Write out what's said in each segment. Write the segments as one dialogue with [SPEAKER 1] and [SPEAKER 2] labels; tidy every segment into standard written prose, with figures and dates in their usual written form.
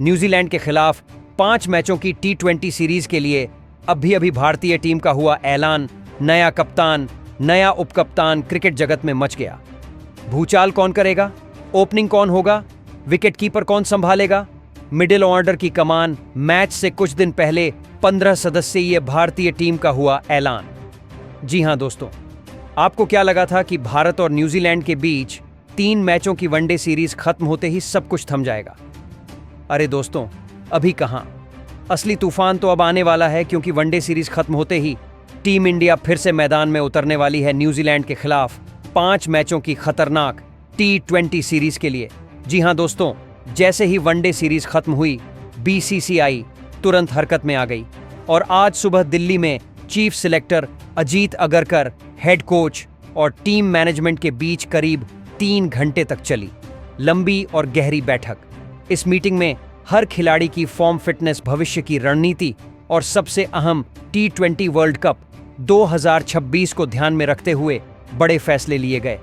[SPEAKER 1] New Zealand के खिलाफ 5 मैचों की T20 सीरीज के लिए अभी भारतीय टीम का हुआ ऐलान। नया कप्तान, नया उपकप्तान क्रिकेट जगत में मच गया। भूचाल कौन करेगा? ओपनिंग कौन होगा? विकेट कीपर कौन संभालेगा? मिडिल ऑर्डर की कमान? मैच से कुछ दिन पहले 15 सदस्यीय भारतीय टीम का हुआ ऐलान। जी हां दोस्तों, आपको क्या लगा था कि भारत और न्यूजीलैंड के बीच 3 मैचों की वनडे सीरीज खत्म होते ही सब कुछ थम जाएगा? अरे दोस्तों, अभी कहां। असली तूफान तो अब आने वाला है, क्योंकि वनडे सीरीज खत्म होते ही टीम इंडिया फिर से मैदान में उतरने वाली है न्यूजीलैंड के खिलाफ 5 मैचों की खतरनाक T20 सीरीज के लिए। जी हां दोस्तों, जैसे ही वनडे सीरीज खत्म हुई, BCCI तुरंत हरकत में आ गई और आज सुबह दिल्ली में chief selector Ajit Agarkar, head coach और टीम मैनेजमेंट के बीच करीब 3 घंटे तक चली लंबी और गहरी बैठक। इस मीटिंग में हर खिलाड़ी की फॉर्म, फिटनेस, भविष्य की रणनीति और सबसे अहम T20 वर्ल्ड कप 2026 को ध्यान में रखते हुए बड़े फैसले लिए गए।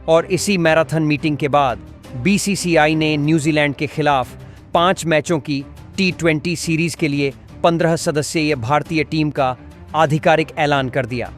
[SPEAKER 1] और इसी मैराथन मीटिंग के बाद BCCI ने न्यूजीलैंड के खिलाफ 5 मैचों की T20 सीरीज के लिए 15 सदस्यीय भारतीय टीम का आधिकारिक ऐलान कर दिया।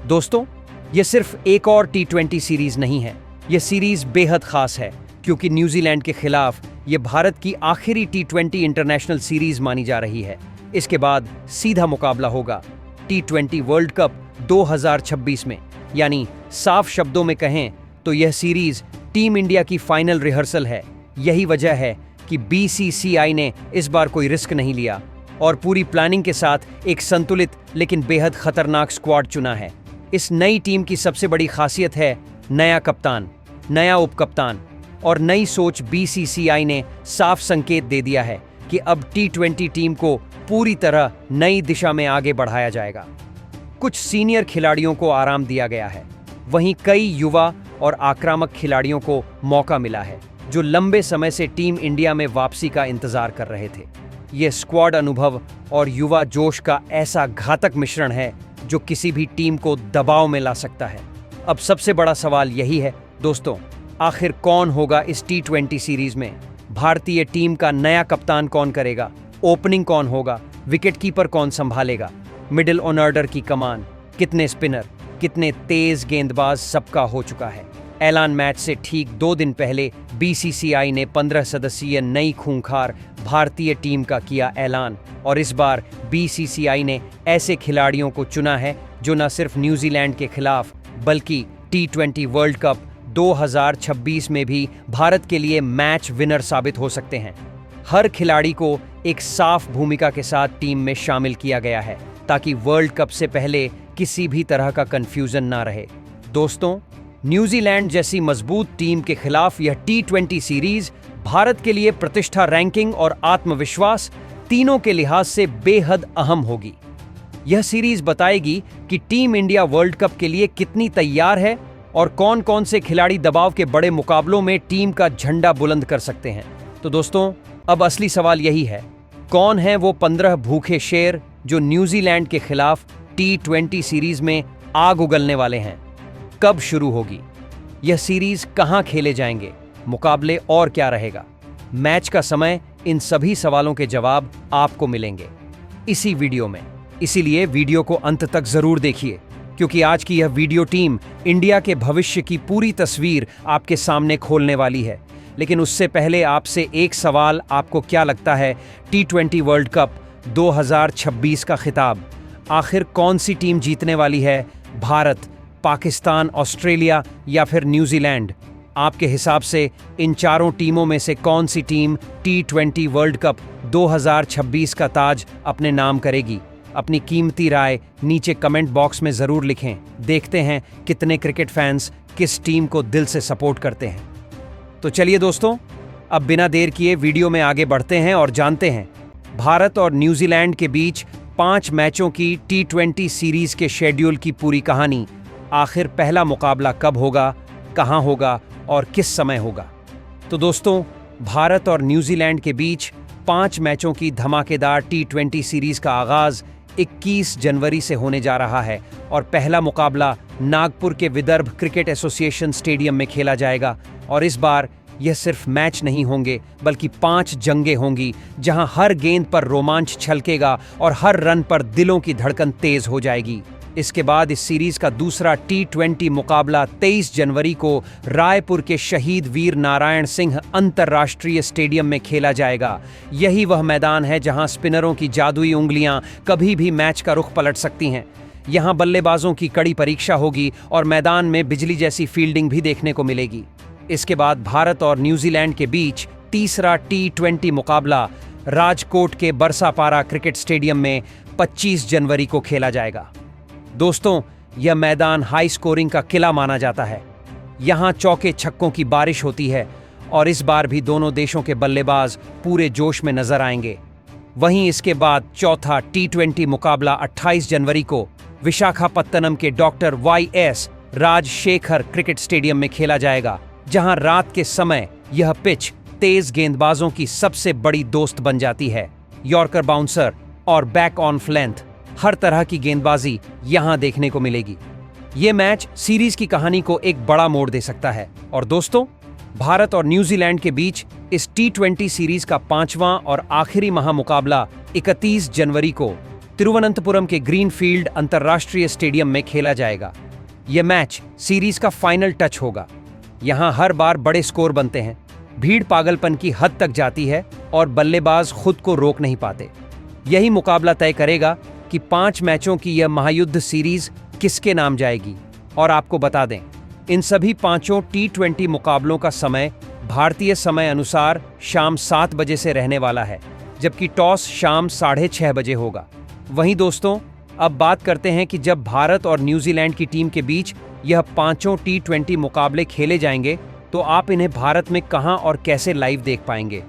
[SPEAKER 1] दोस्तों, यह सिर्फ एक और T20 सीरीज नहीं है, यह सीरीज बेहद खास है, क्योंकि न्यूजीलैंड के खिलाफ यह भारत की आखिरी T20 इंटरनेशनल सीरीज मानी जा रही है। इसके बाद सीधा मुकाबला होगा T20 वर्ल्ड कप 2026 में। यानी साफ शब्दों में कहें तो यह सीरीज टीम इंडिया की फाइनल रिहर्सल है। यही वजह है कि BCCI ने इस बार कोई रिस्क नहीं लिया और पूरी प्लानिंग के साथ एक संतुलित लेकिन बेहद खतरनाक स्क्वाड चुना है। इस नई टीम की सबसे बड़ी खासियत है नया कप्तान, नया उपकप्तान और नई सोच। BCCI ने साफ संकेत दे दिया है कि अब T20 टीम को पूरी तरह नई दिशा में आगे बढ़ाया जाएगा। कुछ सीनियर खिलाड़ियों को आराम दिया गया है, वहीं कई युवा और आक्रामक खिलाड़ियों को मौका मिला है, जो लंबे समय से टीम इंडिया में वापसी का इंतजार कर रहे थे। यह स्क्वाड अनुभव और युवा जोश का ऐसा घातक मिश्रण है जो किसी भी टीम को दबाव में ला सकता है। अब सबसे बड़ा सवाल यही है दोस्तों, आखिर कौन होगा इस T20 सीरीज में? भारतीय टीम का नया कप्तान कौन करेगा? ओपनिंग कौन होगा? विकेट कीपर कौन संभालेगा? मिडिल ऑर्डर की कमान? कितने स्पिनर, कितने तेज गेंदबाज, सबका हो चुका है ऐलान। मैच से ठीक 2 दिन पहले BCCI ने 15 सदस्यीय नई खूंखार भारतीय टीम का किया ऐलान। और इस बार BCCI ने ऐसे खिलाड़ियों को चुना है जो न सिर्फ न्यूजीलैंड के खिलाफ बल्कि T20 वर्ल्ड कप 2026 में भी भारत के लिए मैच विनर साबित हो सकते हैं। हर खिलाड़ी को एक साफ भूमिका के साथ टीम में शामिल किया गया है, ताकि वर्ल्ड कप से पहले किसी भी तरह का कंफ्यूजन ना रहे। दोस्तों, न्यूजीलैंड जैसी मजबूत टीम के खिलाफ यह T20 सीरीज भारत के लिए प्रतिष्ठा, रैंकिंग और आत्मविश्वास तीनों के लिहाज से बेहद अहम होगी। यह सीरीज बताएगी कि टीम इंडिया वर्ल्ड कप के लिए कितनी तैयार है और कौन कौन से खिलाड़ी दबाव के बड़े मुकाबलों में टीम का झंडा बुलंद कर सकते हैं। तो दोस्तों, अब असली सवाल यही है, कौन है वो 15 भूखे शेर जो न्यूजीलैंड के खिलाफ T20 सीरीज में आग उगलने वाले हैं? कब शुरू होगी यह सीरीज? कहां खेले जाएंगे मुकाबले और क्या रहेगा मैच का समय? इन सभी सवालों के जवाब आपको मिलेंगे इसी वीडियो में। इसीलिए वीडियो को अंत तक जरूर देखिए, क्योंकि आज की यह वीडियो टीम इंडिया के भविष्य की पूरी तस्वीर आपके सामने खोलने वाली है। लेकिन उससे पहले आपसे एक सवाल, आपको क्या लगता है T20 वर्ल्ड कप 2026 का खिताब आखिर कौन सी टीम जीतने वाली है? भारत, पाकिस्तान, ऑस्ट्रेलिया या फिर न्यूजीलैंड? आपके हिसाब से इन चारों टीमों में से कौन सी टीम T20 वर्ल्ड कप 2026 का ताज अपने नाम करेगी? अपनी कीमती राय नीचे कमेंट बॉक्स में जरूर लिखें। देखते हैं कितने क्रिकेट फैंस किस टीम को दिल से सपोर्ट करते हैं। तो चलिए दोस्तों, अब बिना देर किए वीडियो में आगे बढ़ते हैं और जानते हैं भारत और न्यूजीलैंड के बीच 5 मैचों की T20 सीरीज के शेड्यूल की पूरी कहानी। आखिर पहला मुकाबला कब होगा, कहां होगा और किस समय होगा? तो दोस्तों, भारत और न्यूजीलैंड के बीच 5 मैचों की धमाकेदार T20 सीरीज का आगाज 21 जनवरी से होने जा रहा है और पहला मुकाबला नागपुर के विदर्भ क्रिकेट एसोसिएशन स्टेडियम में खेला जाएगा। और इस बार यह सिर्फ मैच नहीं होंगे बल्कि 5 जंगें होंगी जहां हर गेंद पर रोमांच छलकेगा और हर रन पर दिलों की धड़कन तेज हो जाएगी। इसके बाद इस सीरीज का दूसरा T20 मुकाबला 23 जनवरी को रायपुर के शहीद वीर नारायण सिंह अंतर्राष्ट्रीय स्टेडियम में खेला जाएगा। यही वह मैदान है जहां स्पिनरों की जादुई उंगलियां कभी भी मैच का रुख पलट सकती हैं। यहां बल्लेबाजों की कड़ी परीक्षा होगी और मैदान में बिजली जैसी फील्डिंग भी देखने को मिलेगी। इसके बाद भारत और न्यूजीलैंड के बीच तीसरा T20 मुकाबला राजकोट के बरसापारा क्रिकेट स्टेडियम में 25 जनवरी को खेला जाएगा। दोस्तों, यह मैदान हाई स्कोरिंग का किला माना जाता है। यहां चौके छक्कों की बारिश होती है और इस बार भी दोनों देशों के बल्लेबाज पूरे जोश में नजर आएंगे। वहीं इसके बाद चौथा T20 मुकाबला 28 जनवरी को विशाखापत्तनम के doctor YS Rajasekhar cricket stadium में खेला जाएगा, जहां रात के समय यह पिच तेज गेंदबाजों की सबसे बड़ी दोस्त बन जाती है। यॉर्कर बाउंसर और बैक ऑन फ्लेंथ, हर तरह की गेंदबाजी यहां देखने को मिलेगी। यह मैच सीरीज की कहानी को एक बड़ा मोड़ दे सकता है। और दोस्तों, भारत और न्यूजीलैंड के बीच इस T20 सीरीज का 5वां और आखिरी महामुकाबला 31 जनवरी को तिरुवनंतपुरम के ग्रीनफील्ड अंतर्राष्ट्रीय स्टेडियम में खेला जाएगा। यह मैच सीरीज का फाइनल टच होगा। यहां हर बार बड़े स्कोर बनते हैं, भीड़ पागलपन की हद तक जाती है और बल्लेबाज खुद को रोक नहीं पाते। यही मुकाबला तय करेगा कि 5 मैचों की यह महायुद्ध सीरीज किसके नाम जाएगी। और आपको बता दें, इन सभी 5 T20 मुकाबलों का समय भारतीय समय अनुसार शाम 7 बजे से रहने वाला है, जबकि टॉस शाम 6:30 बजे होगा। वहीं दोस्तों, अब बात करते हैं कि जब भारत और न्यूजीलैंड की टीम के बीच यह 5 T20 मुकाबले खेले जाएंगे तो आप इन्हें भारत में कहां और कैसे लाइव देख पाएंगे।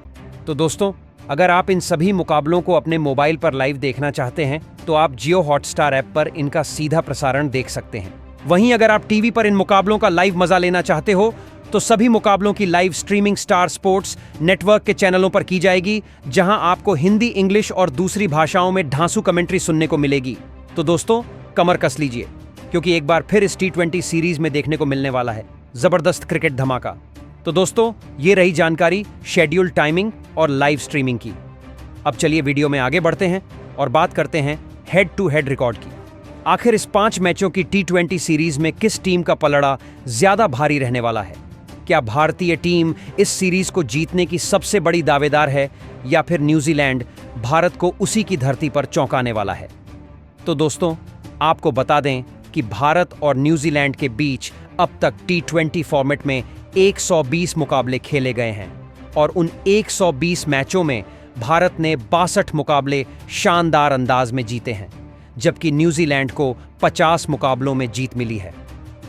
[SPEAKER 1] तो दोस्तों, अगर आप इन सभी मुकाबलों को अपने मोबाइल पर लाइव देखना चाहते हैं तो आप जियो हॉटस्टार ऐप पर इनका सीधा प्रसारण देख सकते हैं। वहीं अगर आप टीवी पर इन मुकाबलों का लाइव मजा लेना चाहते हो तो सभी मुकाबलों की live streaming star sports network के चैनलों पर की जाएगी, जहां आपको हिंदी, इंग्लिश और दूसरी भाषाओं में ढांसू कमेंट्री सुनने को मिलेगी। तो दोस्तों, कमर कस लीजिए, क्योंकि एक बार फिर इस T20 सीरीज में देखने को मिलने वाला है जबरदस्त क्रिकेट धमाका। तो दोस्तों, ये रही जानकारी शेड्यूल, टाइमिंग और लाइव स्ट्रीमिंग की। अब चलिए वीडियो में आगे बढ़ते हैं और बात करते हैं हेड टू हेड रिकॉर्ड की। आखिर इस 5 मैचों की T20 सीरीज में किस टीम का पलड़ा ज्यादा भारी रहने वाला है? क्या भारतीय टीम इस सीरीज को जीतने की सबसे बड़ी दावेदार है या फिर न्यूजीलैंड भारत को उसी की धरती पर चौंकाने वाला है? तो दोस्तों, आपको बता दें कि भारत और न्यूजीलैंड के बीच अब तक T20 फॉर्मेट में 120 मुकाबले खेले गए हैं और उन 120 मैचों में भारत ने 62 मुकाबले शानदार अंदाज में जीते हैं, जबकि न्यूजीलैंड को 50 मुकाबलों में जीत मिली है।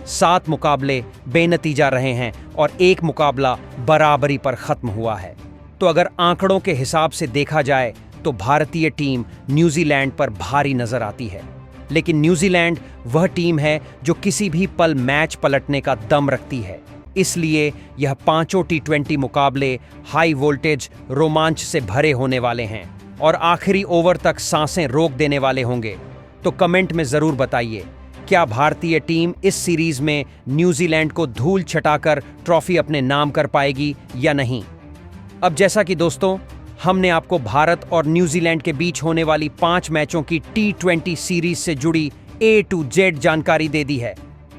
[SPEAKER 1] 7 मुकाबले बेनतीजा रहे हैं और 1 मुकाबला बराबरी पर खत्म हुआ है। तो अगर आंकड़ों के हिसाब से देखा जाए तो भारतीय टीम न्यूजीलैंड पर भारी नजर आती है, लेकिन न्यूजीलैंड वह टीम है जो किसी भी पल मैच पलटने का दम रखती है। इसलिए यह 5 T20 मुकाबले हाई वोल्टेज रोमांच से भरे होने वाले हैं और आखिरी ओवर तक सांसें रोक देने वाले होंगे। तो कमेंट में जरूर बताइए, क्या भारतीय टीम इस सीरीज में न्यूजीलैंड को धूल छटाकर ट्रॉफी अपने नाम कर पाएगी या नहीं? अब जैसा कि दोस्तों, हमने आपको भारत और न्यूजीलैंड के बीच होने वाली 5 मैचों की T20 सीरीज से जुड़ी A to Z जानकारी दे दी है।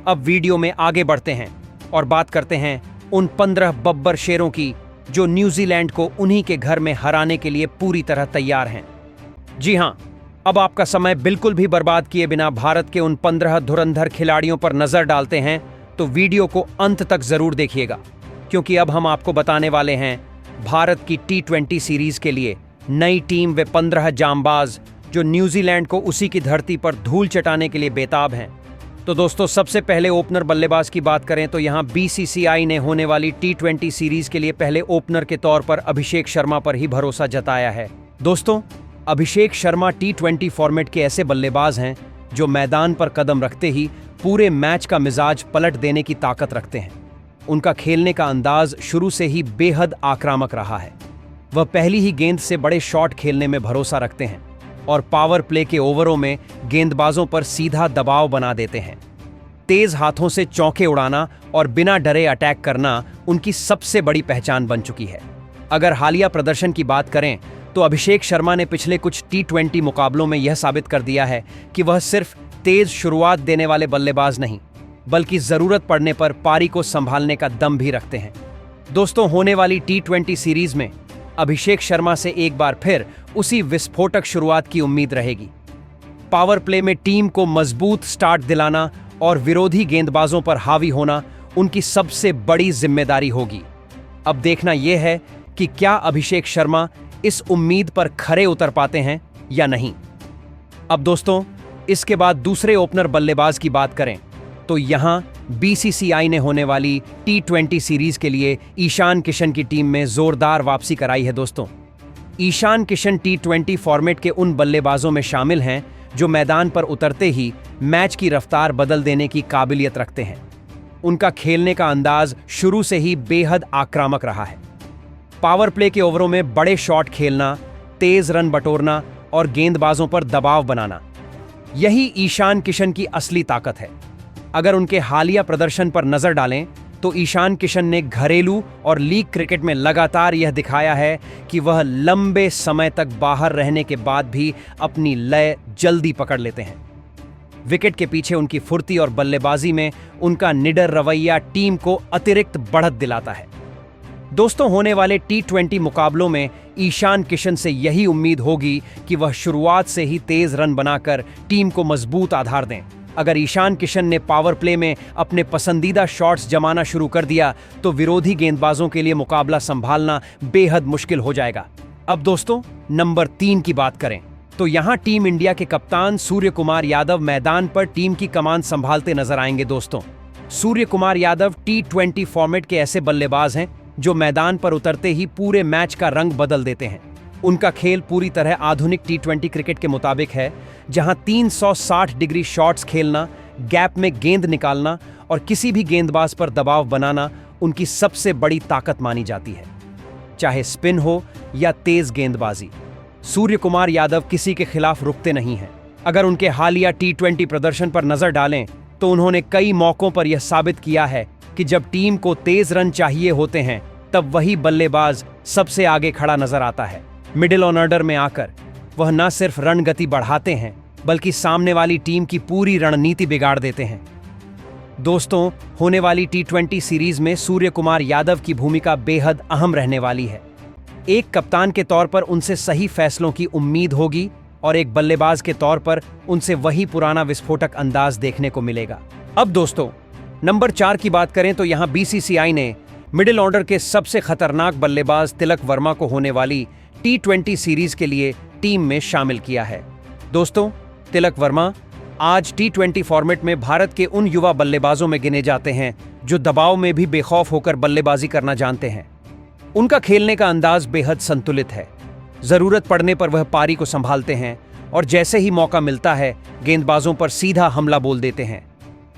[SPEAKER 1] अब वीडियो में आगे बढ़ते हैं और बात करते हैं उन 15 बब्बर शेरों की जो न्यूजीलैंड को उन्हीं के घर में हराने के लिए पूरी तरह तैयार हैं। जी हां, अब आपका समय बिल्कुल भी बर्बाद किए बिना भारत के उन 15 धुरंधर खिलाड़ियों पर नजर डालते हैं, तो वीडियो को अंत तक जरूर देखिएगा, क्योंकि अब हम आपको बताने वाले हैं भारत की T20 सीरीज के लिए नई टीम वे 15 जांबाज जो न्यूजीलैंड को उसी की धरती पर धूल चटाने के लिए बेताब हैं। तो दोस्तों, सबसे पहले ओपनर बल्लेबाज की बात करें तो यहां BCCI ने होने वाली T20 सीरीज के लिए पहले ओपनर के तौर पर अभिषेक शर्मा पर ही भरोसा जताया है। दोस्तों, अभिषेक शर्मा T20 फॉर्मेट के ऐसे बल्लेबाज हैं जो मैदान पर कदम रखते ही पूरे मैच का मिजाज पलट देने की ताकत रखते हैं। उनका खेलने का अंदाज शुरू से ही बेहद आक्रामक रहा है। वह पहली ही गेंद से बड़े शॉट खेलने में भरोसा रखते हैं और पावर प्ले के ओवरों में गेंदबाजों पर सीधा दबाव बना देते हैं। तेज हाथों से चौके उड़ाना और बिना डरे अटैक करना उनकी सबसे बड़ी पहचान बन चुकी है। अगर हालिया प्रदर्शन की बात करें तो अभिषेक शर्मा ने पिछले कुछ T20 मुकाबलों में यह साबित कर दिया है कि वह सिर्फ तेज शुरुआत देने वाले बल्लेबाज नहीं, बल्कि जरूरत पड़ने पर पारी को संभालने का दम भी रखते हैं। दोस्तों, होने वाली T20 सीरीज में अभिषेक शर्मा से एक बार फिर उसी विस्फोटक शुरुआत की उम्मीद रहेगी। पावर प्ले में टीम को मजबूत स्टार्ट दिलाना और विरोधी गेंदबाजों पर हावी होना उनकी सबसे बड़ी जिम्मेदारी होगी। अब देखना यह है कि क्या अभिषेक शर्मा इस उम्मीद पर खरे उतर पाते हैं या नहीं। अब दोस्तों, इसके बाद दूसरे ओपनर बल्लेबाज की बात करें तो यहां बीसीसीआई ने होने वाली T20 सीरीज के लिए ईशान किशन की टीम में जोरदार वापसी कराई है। दोस्तों, ईशान किशन T20 फॉर्मेट के उन बल्लेबाजों में शामिल हैं जो मैदान पर उतरते ही मैच की रफ्तार बदल देने की काबिलियत रखते हैं। उनका खेलने का अंदाज शुरू से ही बेहद आक्रामक रहा है। पावर प्ले के ओवरों में बड़े शॉट खेलना, तेज रन बटोरना और गेंदबाजों पर दबाव बनाना, यही ईशान किशन की असली ताकत है। अगर उनके हालिया प्रदर्शन पर नजर डालें तो ईशान किशन ने घरेलू और लीग क्रिकेट में लगातार यह दिखाया है कि वह लंबे समय तक बाहर रहने के बाद भी अपनी लय जल्दी पकड़ लेते हैं। विकेट के पीछे उनकी फुर्ती और बल्लेबाजी में उनका निडर रवैया टीम को अतिरिक्त बढ़त दिलाता है। दोस्तों, होने वाले T20 मुकाबलों में ईशान किशन से यही उम्मीद होगी कि वह शुरुआत से ही तेज रन बनाकर टीम को मजबूत आधार दें। अगर ईशान किशन ने पावर प्ले में अपने पसंदीदा शॉट्स जमाना शुरू कर दिया तो विरोधी गेंदबाजों के लिए मुकाबला संभालना बेहद मुश्किल हो जाएगा। अब दोस्तों, नंबर 3 की बात करें तो यहां टीम इंडिया के कप्तान सूर्य कुमार यादव मैदान पर टीम की कमान संभालते नजर आएंगे। दोस्तों, सूर्य कुमार यादव T20 फॉर्मेट के ऐसे बल्लेबाज हैं जो मैदान पर उतरते ही पूरे मैच का रंग बदल देते हैं। उनका खेल पूरी तरह आधुनिक T20 क्रिकेट के मुताबिक है, जहां 360 डिग्री शॉट्स खेलना, गैप में गेंद निकालना और किसी भी गेंदबाज पर दबाव बनाना उनकी सबसे बड़ी ताकत मानी जाती है। चाहे स्पिन हो या तेज गेंदबाजी, सूर्य कुमार यादव किसी के खिलाफ रुकते नहीं हैं। अगर उनके हालिया T20 प्रदर्शन पर नजर डालें तो उन्होंने कई मौकों पर यह साबित किया है कि जब टीम को तेज रन चाहिए होते हैं तब वही बल्लेबाज सबसे आगे खड़ा नजर आता है। मिडिल ऑर्डर में आकर वह न सिर्फ रन गति बढ़ाते हैं बल्कि सामने वाली टीम की पूरी रणनीति बिगाड़ देते हैं। दोस्तों, होने वाली T20 सीरीज में सूर्य कुमार यादव की भूमिका बेहद अहम रहने वाली है। एक कप्तान के तौर पर उनसे सही फैसलों की उम्मीद होगी और एक बल्लेबाज के तौर पर उनसे वही पुराना विस्फोटक अंदाज देखने को मिलेगा। अब दोस्तों, नंबर 4 की बात करें तो यहां बीसीसीआई ने मिडिल ऑर्डर के सबसे खतरनाक बल्लेबाज तिलक वर्मा को होने वाली T20 सीरीज के लिए टीम में शामिल किया है। दोस्तों, तिलक वर्मा आज T20 फॉर्मेट में भारत के उन युवा बल्लेबाजों में गिने जाते हैं जो दबाव में भी बेखौफ होकर बल्लेबाजी करना जानते हैं। उनका खेलने का अंदाज बेहद संतुलित है। जरूरत पड़ने पर वह पारी को संभालते हैं और जैसे ही मौका मिलता है गेंदबाजों पर सीधा हमला बोल देते हैं।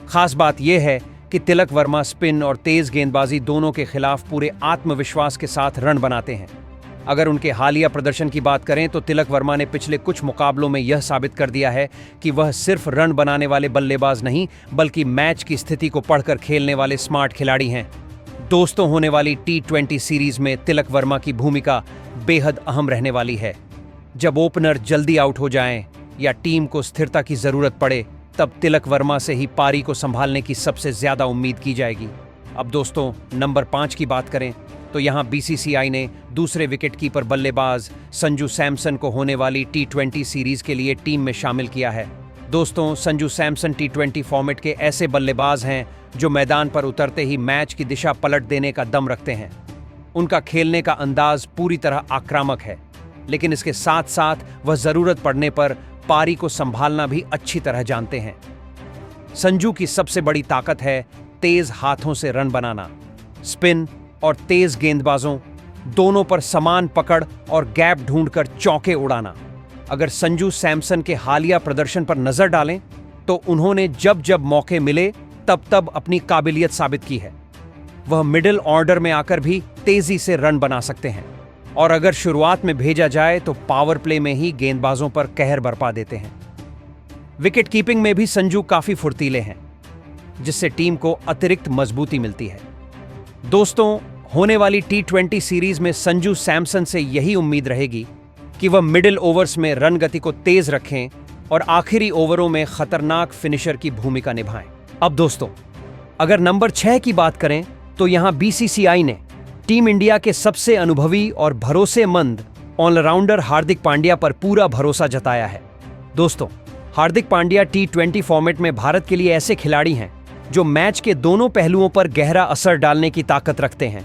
[SPEAKER 1] खास बात यह है कि तिलक वर्मा स्पिन और तेज गेंदबाजी दोनों के खिलाफ पूरे आत्मविश्वास के साथ रन बनाते हैं। अगर उनके हालिया प्रदर्शन की बात करें तो तिलक वर्मा ने पिछले कुछ मुकाबलों में यह साबित कर दिया है कि वह सिर्फ रन बनाने वाले बल्लेबाज नहीं बल्कि मैच की स्थिति को पढ़कर खेलने वाले स्मार्ट खिलाड़ी हैं। दोस्तों, होने वाली T20 सीरीज में तिलक वर्मा की भूमिका बेहद अहम रहने वाली है। जब ओपनर जल्दी आउट हो जाएं या टीम को स्थिरता की जरूरत पड़े तब तिलक वर्मा से ही पारी को संभालने की सबसे ज्यादा उम्मीद की जाएगी। अब दोस्तों, नंबर 5 की बात करें तो यहां बीसीसीआई ने दूसरे विकेटकीपर बल्लेबाज संजू सैमसन को होने वाली T20 सीरीज के लिए टीम में शामिल किया है। दोस्तों, संजू सैमसन T20 फॉर्मेट के ऐसे बल्लेबाज हैं जो मैदान पर उतरते ही मैच की दिशा पलट देने का दम रखते हैं। उनका खेलने का अंदाज पूरी तरह आक्रामक है, लेकिन इसके साथ साथ वह जरूरत पड़ने पर पारी को संभालना भी अच्छी तरह जानते हैं। संजू की सबसे बड़ी ताकत है तेज हाथों से रन बनाना। स्पिन और तेज गेंदबाजों दोनों पर समान पकड़ और गैप ढूंढकर चौके उड़ाना। अगर संजू सैमसन के हालिया प्रदर्शन पर नजर डालें तो उन्होंने जब जब मौके मिले तब तब अपनी काबिलियत साबित की है। वह मिडिल ऑर्डर में आकर भी तेजी से रन बना सकते हैं और अगर शुरुआत में भेजा जाए तो पावर प्ले में ही गेंदबाजों पर कहर बरपा देते हैं। विकेट कीपिंग में भी संजू काफी फुर्तीले हैं। जिससे टीम को अतिरिक्त मजबूती मिलती है। दोस्तों, होने वाली T20 सीरीज में संजू सैमसन से यही उम्मीद रहेगी कि वह मिडिल ओवर्स में रन गति को तेज रखें और आखिरी ओवरों में खतरनाक फिनिशर की भूमिका निभाएं। अब दोस्तों, अगर नंबर 6 की बात करें तो यहां BCCI ने टीम इंडिया के सबसे अनुभवी और भरोसेमंद ऑलराउंडर हार्दिक पांड्या पर पूरा भरोसा जताया है। दोस्तों, हार्दिक पांड्या T20 फॉर्मेट में भारत के लिए ऐसे खिलाड़ी हैं जो मैच के दोनों पहलुओं पर गहरा असर डालने की ताकत रखते हैं।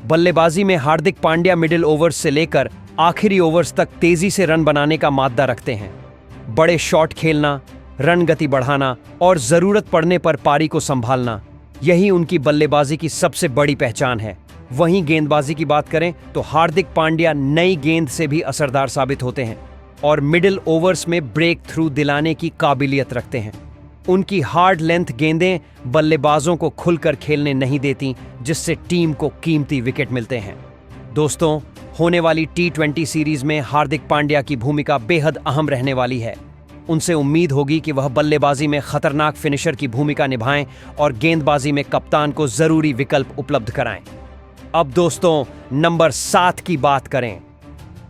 [SPEAKER 1] बल्लेबाजी में हार्दिक पांड्या मिडिल ओवर्स से लेकर आखिरी ओवर्स तक तेजी से रन बनाने का माद्दा रखते हैं। बड़े शॉट खेलना, रन गति बढ़ाना और जरूरत पड़ने पर पारी को संभालना, यही उनकी बल्लेबाजी की सबसे बड़ी पहचान है। वहीं गेंदबाजी की बात करें तो हार्दिक पांड्या नई गेंद से भी असरदार साबित होते हैं और मिडिल ओवर्स में ब्रेक थ्रू दिलाने की काबिलियत रखते हैं। उनकी हार्ड लेंथ गेंदें बल्लेबाजों को खुलकर खेलने नहीं देती, जिससे टीम को कीमती विकेट मिलते हैं। दोस्तों, होने वाली T20 सीरीज में हार्दिक पांड्या की भूमिका बेहद अहम रहने वाली है। उनसे उम्मीद होगी कि वह बल्लेबाजी में खतरनाक फिनिशर की भूमिका निभाएं और गेंदबाजी में कप्तान को जरूरी विकल्प उपलब्ध कराएं। अब दोस्तों, नंबर 7 की बात करें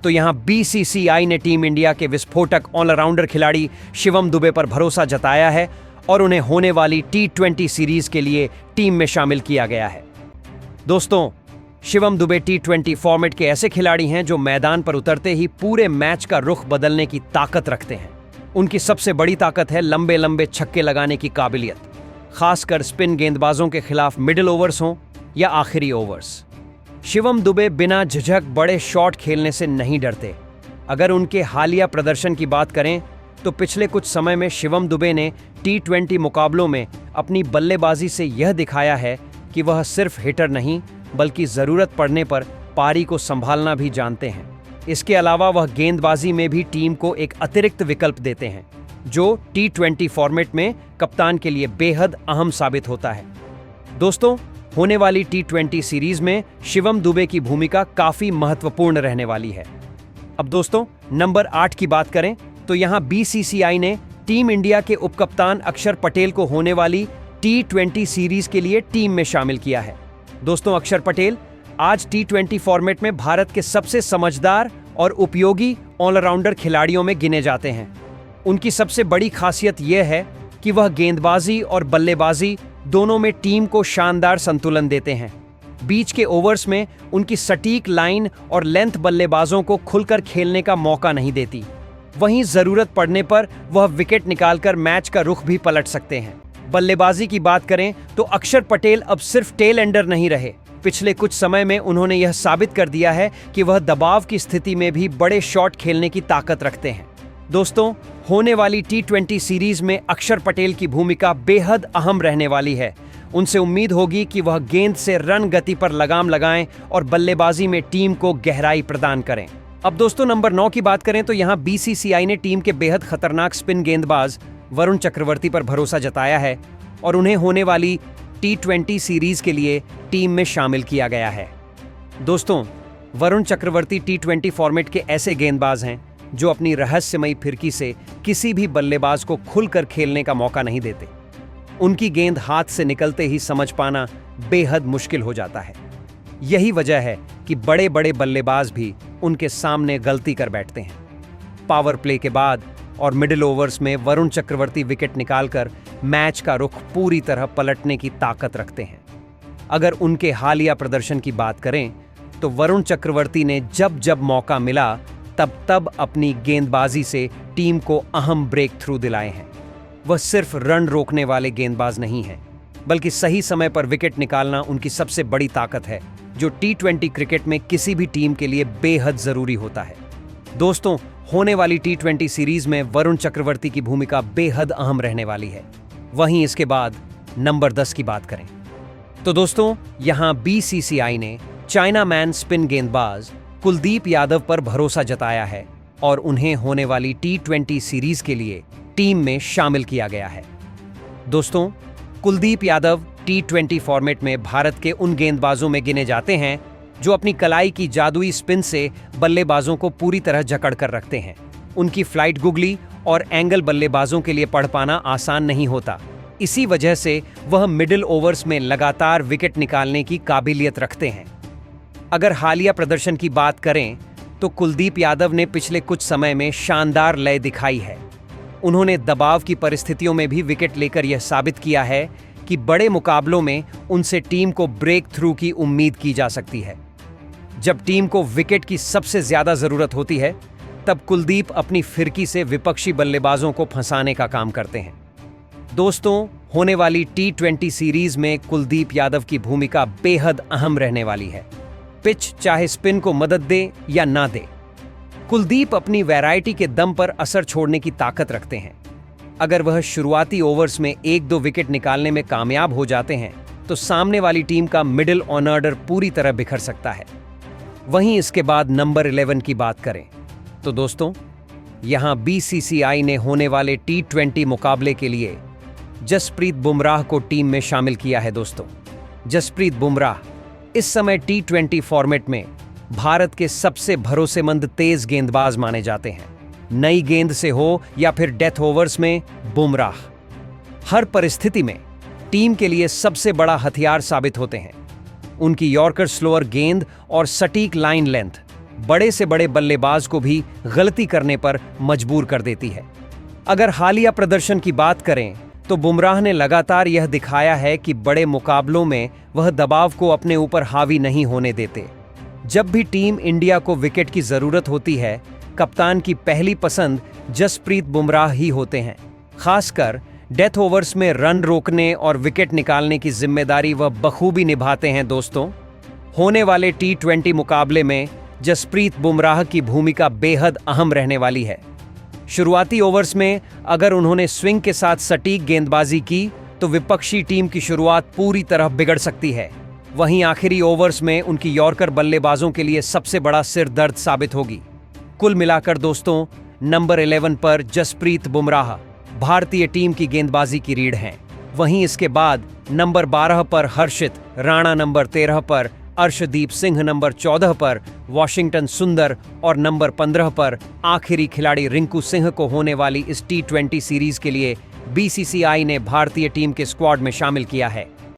[SPEAKER 1] तो यहां BCCI ने टीम इंडिया के विस्फोटक ऑलराउंडर खिलाड़ी शिवम दुबे पर भरोसा जताया है और उन्हें होने वाली T20 सीरीज के लिए टीम में शामिल किया गया है। दोस्तों, शिवम दुबे T20 फॉर्मेट के ऐसे खिलाड़ी हैं जो मैदान पर उतरते ही पूरे मैच का रुख बदलने की ताकत रखते हैं। उनकी सबसे बड़ी ताकत है लंबे लंबे छक्के लगाने की काबिलियत, खासकर स्पिन गेंदबाजों के खिलाफ मिडिल ओवर्स हों या आखिरी ओवर्स। शिवम दुबे बिना झिझक बड़े शॉट खेलने से नहीं डरते। अगर उनके हालिया प्रदर्शन की बात करें तो पिछले कुछ समय में शिवम दुबे ने T20 मुकाबलों में अपनी बल्लेबाजी से यह दिखाया है कि वह सिर्फ हिटर नहीं बल्कि ज़रूरत पड़ने पर पारी को संभालना भी जानते हैं। इसके अलावा वह गेंदबाजी में भी टीम को एक अतिरिक्त विकल्प देते हैं, जो T20 फॉर्मेट में कप्तान के लिए बेहद अहम साबित होता है। दोस्तों, होने वाली T20 सीरीज में शिवम दुबे की भूमिका काफी महत्वपूर्ण रहने वाली है। अब दोस्तों, नंबर 8 की बात करें तो यहां BCCI ने टीम इंडिया के उपकप्तान अक्षर पटेल को होने वाली T20 सीरीज के लिए टीम में शामिल किया है। दोस्तों, अक्षर पटेल आज T20 फॉर्मेट में भारत के सबसे समझदार और उपयोगी ऑलराउंडर खिलाड़ियों में गिने जाते हैं। उनकी सबसे बड़ी खासियत यह है कि वह गेंदबाजी और बल्लेबाजी दोनों में टीम को शानदार संतुलन देते हैं। बीच के ओवर्स में उनकी सटीक लाइन और लेंथ बल्लेबाजों को खुलकर खेलने का मौका नहीं देती। वहीं जरूरत पड़ने पर वह विकेट निकालकर मैच का रुख भी पलट सकते हैं। बल्लेबाजी की बात करें तो अक्षर पटेल अब सिर्फ टेल एंडर नहीं रहे। पिछले कुछ समय में उन्होंने यह साबित कर दिया है कि वह दबाव की स्थिति में भी बड़े शॉट खेलने की ताकत रखते हैं। दोस्तों, होने वाली T20 सीरीज में अक्षर पटेल की भूमिका बेहद अहम रहने वाली है। उनसे उम्मीद होगी कि वह गेंद से रन गति पर लगाम लगाएं और बल्लेबाजी में टीम को गहराई प्रदान करें। अब दोस्तों, नंबर 9 की बात करें तो यहां BCCI ने टीम के बेहद खतरनाक स्पिन गेंदबाज वरुण चक्रवर्ती पर भरोसा जताया है और उन्हें होने वाली T20 सीरीज के लिए टीम में शामिल किया गया है। दोस्तों, वरुण चक्रवर्ती T20 फॉर्मेट के ऐसे गेंदबाज हैं जो अपनी रहस्यमयी फिरकी से किसी भी बल्लेबाज को खुलकर खेलने का मौका नहीं देते। उनकी गेंद हाथ से निकलते ही समझ पाना बेहद मुश्किल हो जाता है। यही वजह है कि बड़े बड़े बल्लेबाज भी उनके सामने गलती कर बैठते हैं। पावर प्ले के बाद और मिडिल ओवर्स में वरुण चक्रवर्ती विकेट निकालकर मैच का रुख पूरी तरह पलटने की ताकत रखते हैं। अगर उनके हालिया प्रदर्शन की बात करें तो वरुण चक्रवर्ती ने जब जब मौका मिला तब तब अपनी गेंदबाजी से टीम को अहम ब्रेक थ्रू दिलाए हैं। वह सिर्फ रन रोकने वाले गेंदबाज नहीं हैं, बल्कि सही समय पर विकेट निकालना उनकी सबसे बड़ी ताकत है, जो T20 क्रिकेट में किसी भी टीम के लिए बेहद जरूरी होता है। दोस्तों, होने वाली T20 सीरीज में वरुण चक्रवर्ती की भूमिका बेहद अहम रहने वाली है। वहीं इसके बाद नंबर 10 की बात करें तो दोस्तों, यहां BCCI ने चाइना मैन स्पिन गेंदबाज कुलदीप यादव पर भरोसा जताया है और उन्हें होने वाली T20 सीरीज के लिए टीम में शामिल किया गया है। दोस्तों, कुलदीप यादव T20 फॉर्मेट में भारत के उन गेंदबाजों में गिने जाते हैं जो अपनी कलाई की जादुई स्पिन से बल्लेबाजों को पूरी तरह जकड़ कर रखते हैं। उनकी फ्लाइट गुगली और एंगल बल्लेबाजों के लिए पढ़ पाना आसान नहीं होता, इसी वजह से वह मिडिल ओवर्स में लगातार विकेट निकालने की काबिलियत रखते हैं। अगर हालिया प्रदर्शन की बात करें तो कुलदीप यादव ने पिछले कुछ समय में शानदार लय दिखाई है। उन्होंने दबाव की परिस्थितियों में भी विकेट लेकर यह साबित किया है कि बड़े मुकाबलों में उनसे टीम को ब्रेक थ्रू की उम्मीद की जा सकती है। जब टीम को विकेट की सबसे ज्यादा जरूरत होती है, तब कुलदीप अपनी फिरकी से विपक्षी बल्लेबाजों को फंसाने का काम करते हैं। दोस्तों, होने वाली T20 सीरीज में कुलदीप यादव की भूमिका बेहद अहम रहने वाली है। पिच चाहे स्पिन को मदद दे या ना दे, कुलदीप अपनी वैरायटी के दम पर असर छोड़ने की ताकत रखते हैं। अगर वह शुरुआती ओवर्स में 1-2 विकेट निकालने में कामयाब हो जाते हैं तो सामने वाली टीम का मिडिल ऑर्डर पूरी तरह बिखर सकता है। वहीं इसके बाद नंबर 11 की बात करें तो दोस्तों, यहां BCCI ने होने वाले T20 मुकाबले के लिए जसप्रीत बुमराह को टीम में शामिल किया है। दोस्तों, जसप्रीत बुमराह इस समय T20 फॉर्मेट में भारत के सबसे भरोसेमंद तेज गेंदबाज माने जाते हैं। नई गेंद से हो या फिर डेथ ओवर्स में, बुमराह हर परिस्थिति में टीम के लिए सबसे बड़ा हथियार साबित होते हैं। उनकी यॉर्कर स्लोअर गेंद और सटीक लाइन लेंथ बड़े से बड़े बल्लेबाज को भी गलती करने पर मजबूर कर देती है। अगर हालिया प्रदर्शन की बात करें तो बुमराह ने लगातार यह दिखाया है कि बड़े मुकाबलों में वह दबाव को अपने ऊपर हावी नहीं होने देते। जब भी टीम इंडिया को विकेट की जरूरत होती है, कप्तान की पहली पसंद जसप्रीत बुमराह ही होते हैं। खासकर डेथ ओवर्स में रन रोकने और विकेट निकालने की जिम्मेदारी वह बखूबी निभाते हैं। दोस्तों, होने वाले T20 मुकाबले में जसप्रीत बुमराह की भूमिका बेहद अहम रहने वाली है। शुरुआती ओवर्स में अगर उन्होंने स्विंग के साथ सटीक गेंदबाजी की तो विपक्षी टीम की शुरुआत पूरी तरह बिगड़ सकती है। वहीं आखिरी ओवर्स में उनकी यॉर्कर बल्लेबाजों के लिए सबसे बड़ा सिर दर्द साबित होगी। कुल मिलाकर दोस्तों, नंबर 11 पर जसप्रीत बुमराह भारतीय टीम की गेंदबाजी की रीढ़ हैं। वहीं इसके बाद नंबर 12 पर हर्षित राणा, नंबर 13 पर अर्शदीप सिंह, नंबर 14 पर वॉशिंगटन सुंदर और नंबर 15 पर आखिरी खिलाड़ी रिंकू सिंह को होने वाली इस T20 सीरीज के लिए BCCI ने भारतीय टीम के स्क्वाड में शामिल किया है।